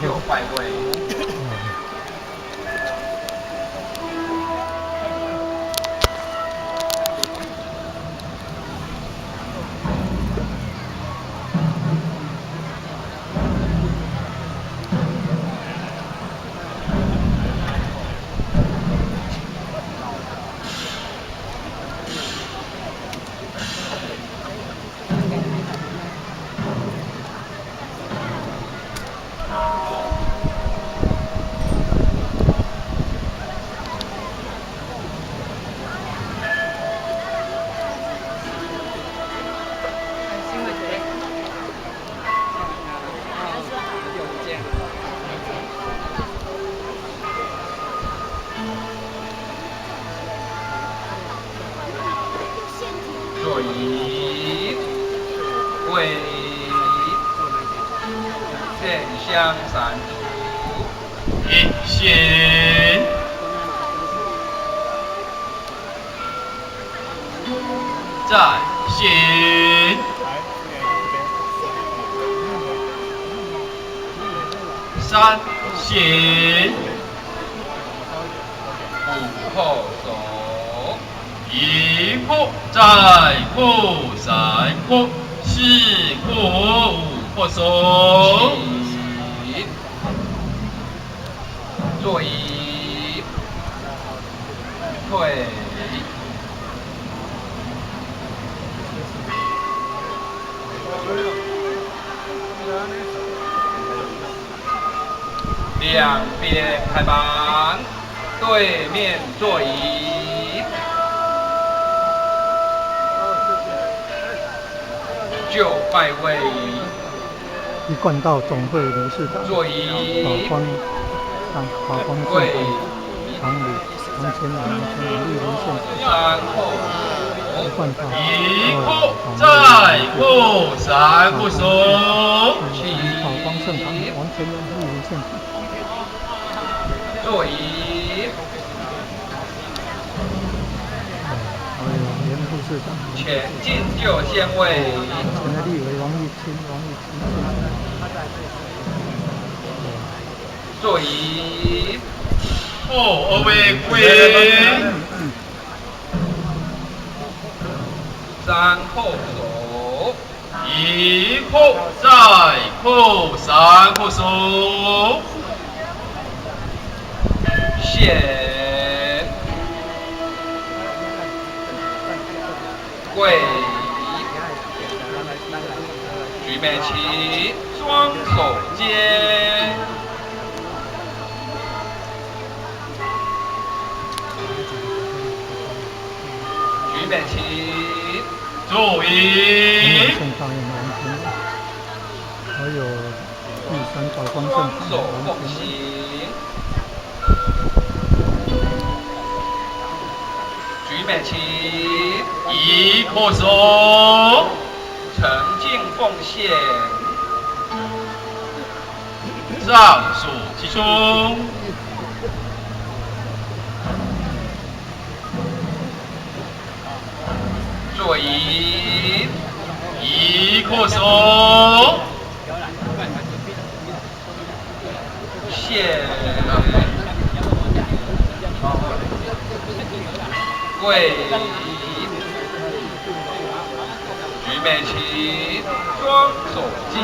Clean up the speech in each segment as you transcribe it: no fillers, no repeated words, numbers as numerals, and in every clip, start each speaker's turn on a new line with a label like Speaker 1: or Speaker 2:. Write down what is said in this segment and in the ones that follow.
Speaker 1: 就拜位。座椅为线香三足，一心在心，三心五后手。一步再步三步四步五步手，座椅退，两边开板，对面座椅。就拜位，
Speaker 2: 一贯道总会理事长
Speaker 1: 座椅
Speaker 2: 法官正常理王前立人县
Speaker 1: 三后
Speaker 2: 一
Speaker 1: 步再步三步手，
Speaker 2: 法官正常王前立人县
Speaker 1: 座椅。
Speaker 2: 副市长
Speaker 1: 前进就先位，
Speaker 2: 前的立委王玉清
Speaker 1: 座椅后为归，三后手，一后再后三后手，现。跪，举眉起，双手接，举眉起，注意。
Speaker 2: 还有第三法官正
Speaker 1: 双手奉行，举眉起。一叩首，诚敬奉献，上述其中，座椅一叩首，献跪。举眉起，双手接，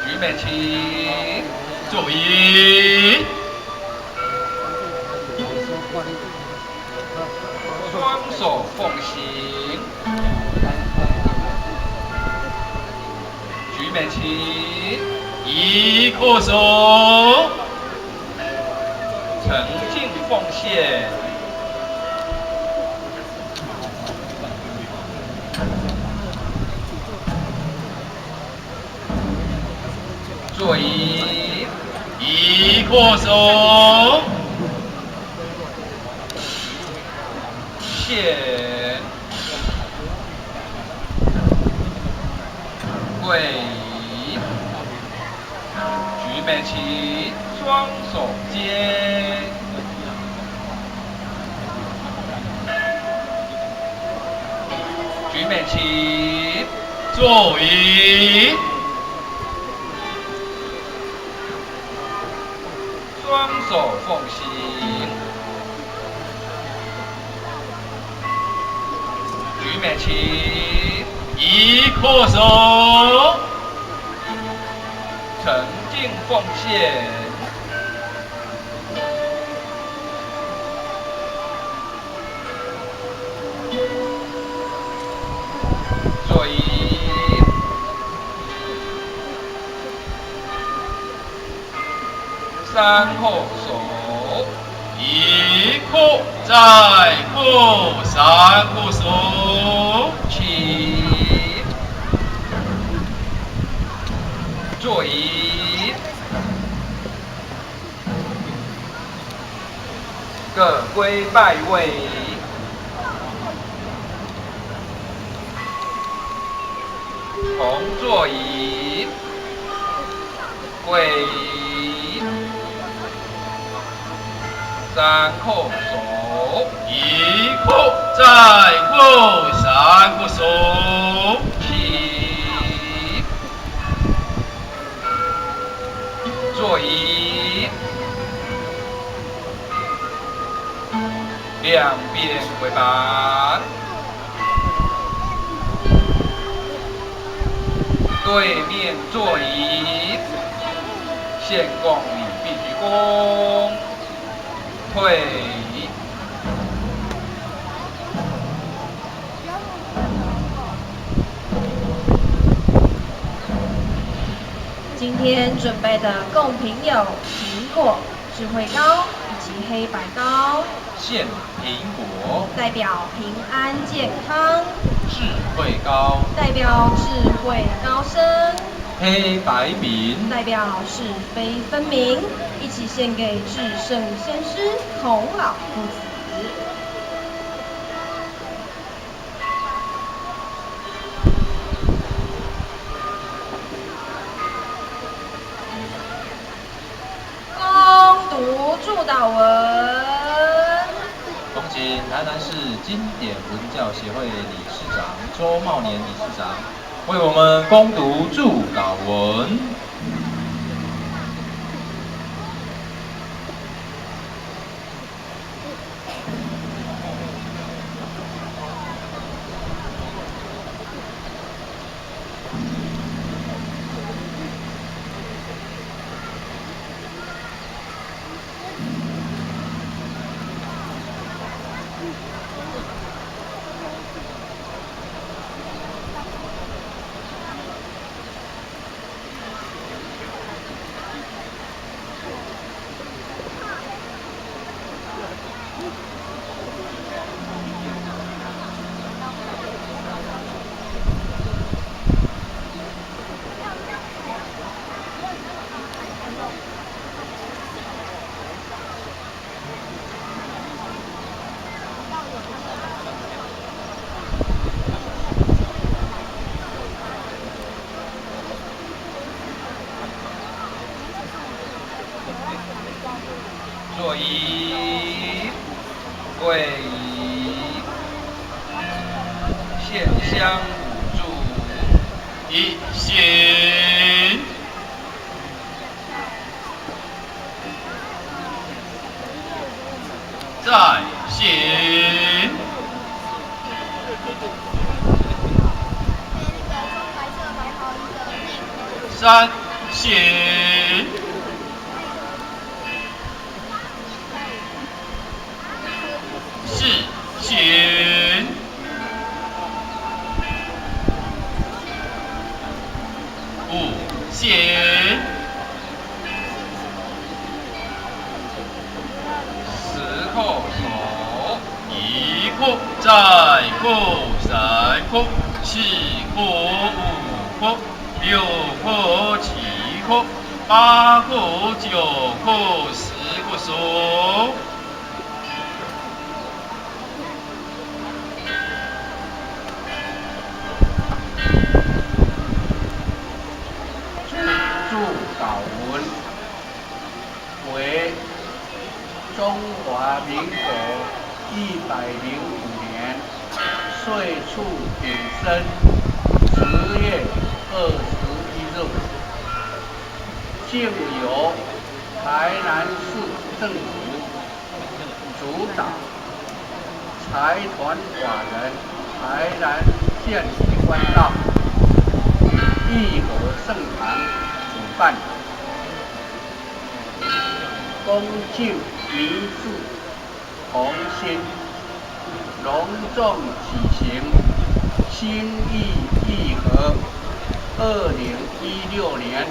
Speaker 1: 举眉起，注意，双手奉行，举眉起，一叩首。诚敬奉献，座椅一叩首，献跪，举眉起，双手接。美琴，
Speaker 3: 坐椅，
Speaker 1: 双手奉行。举美琴，
Speaker 3: 一叩首，
Speaker 1: 诚敬奉献。坐椅，三叩首，
Speaker 3: 一叩再叩，三叩首，
Speaker 1: 起。坐椅，各归拜位。同坐椅，跪，三叩首，
Speaker 3: 一叩再叩，三叩首，
Speaker 1: 起。坐椅，两边跪板。对面坐椅，献供礼必鞠躬，退。
Speaker 4: 今天准备的贡品有苹果、智慧糕以及黑白糕，
Speaker 1: 献苹果，
Speaker 4: 代表平安健康，
Speaker 1: 智慧糕，
Speaker 4: 代表智慧高升，
Speaker 1: 黑白饼，
Speaker 4: 代表是非分明，一起献给至圣先师孔老夫子。恭读祝祷文。
Speaker 5: 恭请台南市经典文教协会理事长周茂年理事长为我们恭读祝祷文。
Speaker 1: 坐椅，跪椅，献香五柱，
Speaker 3: 一行，再行，三行，四行，五行，
Speaker 1: 十叩首，
Speaker 3: 一叩再叩，三叩，四叩，五叩，六叩，七叩，八叩，九叩，十叩首。
Speaker 6: 祝祷文为中华民国105年岁处丙申10月21日，竟由台南市政府主导，财团法人台南县关道义和圣堂主办，恭敬民事同心，隆重举行新义义和2016年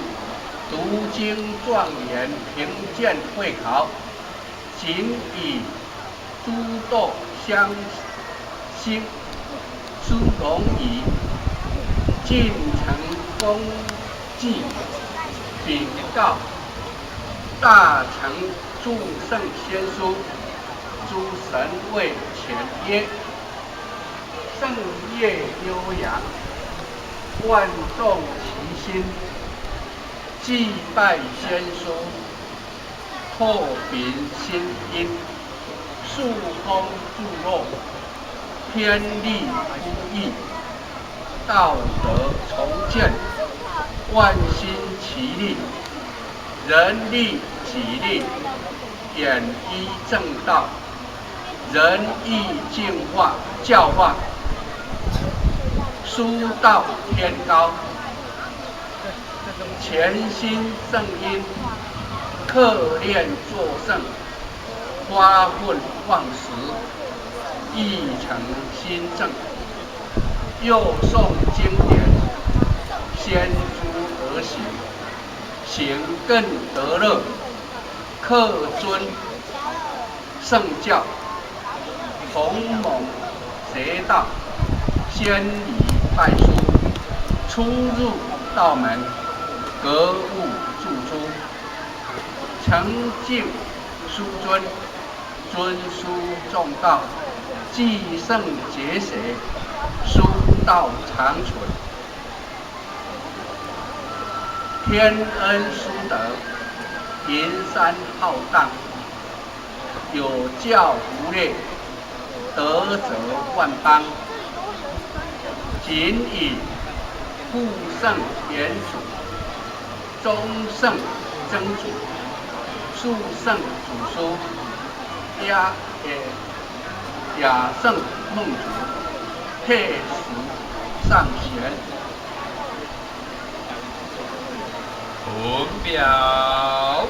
Speaker 6: 读经状元评鉴会考，仅以诸斗相兴之荣誉，进呈公祭禀告大成祝圣先书，诸神位前曰：圣业悠扬，万众齐心，祭拜先书，拓秉新因，树风助弱，天地不易，道德重建，万心齐力，人力己力，演依正道，仁义净化教化，书道天高，潜心正因，克练作圣，发愤忘食，意诚心正，又诵经典，先诸而行，行更得乐，克遵圣教，同盟邪道，先礼拜书，出入道门，格物助诸，诚敬书尊，尊书重道，继圣结邪，书道长存，天恩殊德，云山浩荡，有教无类，德泽万邦，仅以父圣元祖，宗圣曾祖，述圣祖书，雅圣孟祖，配时上贤。
Speaker 3: 文表。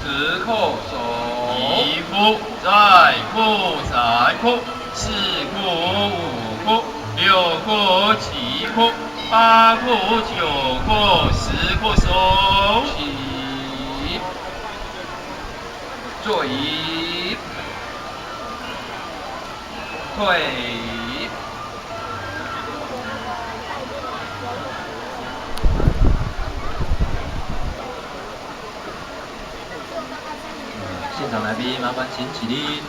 Speaker 1: 持叩首，
Speaker 3: 一哭再哭三哭四哭五哭六哭七哭八哭九哭10哭手，
Speaker 1: 起，坐椅，退。
Speaker 5: 现场来宾，麻烦请起立。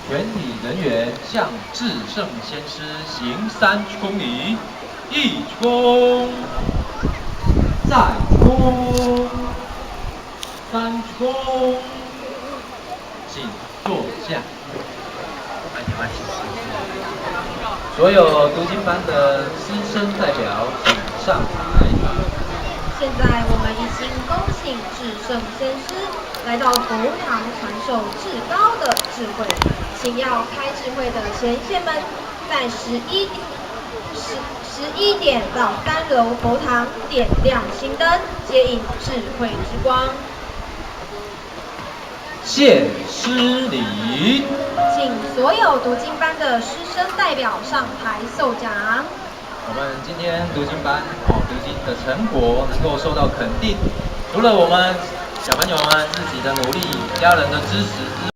Speaker 5: 全体人员向至圣先师行3鞠躬礼，1鞠躬，再鞠躬，3鞠躬。请坐下。所有读经班的师生代表，请上台。
Speaker 4: 现在我们一心恭请至圣先师来到佛堂传授至高的智慧，请要开智慧的贤贤们在11 11点到3楼佛堂点亮心灯，接引智慧之光。
Speaker 5: 谢师礼。
Speaker 4: 请所有读经班的师生代表上台授奖。
Speaker 5: 我们今天读经班读经的成果能够受到肯定，除了我们小朋友们自己的努力、家人的支持之外，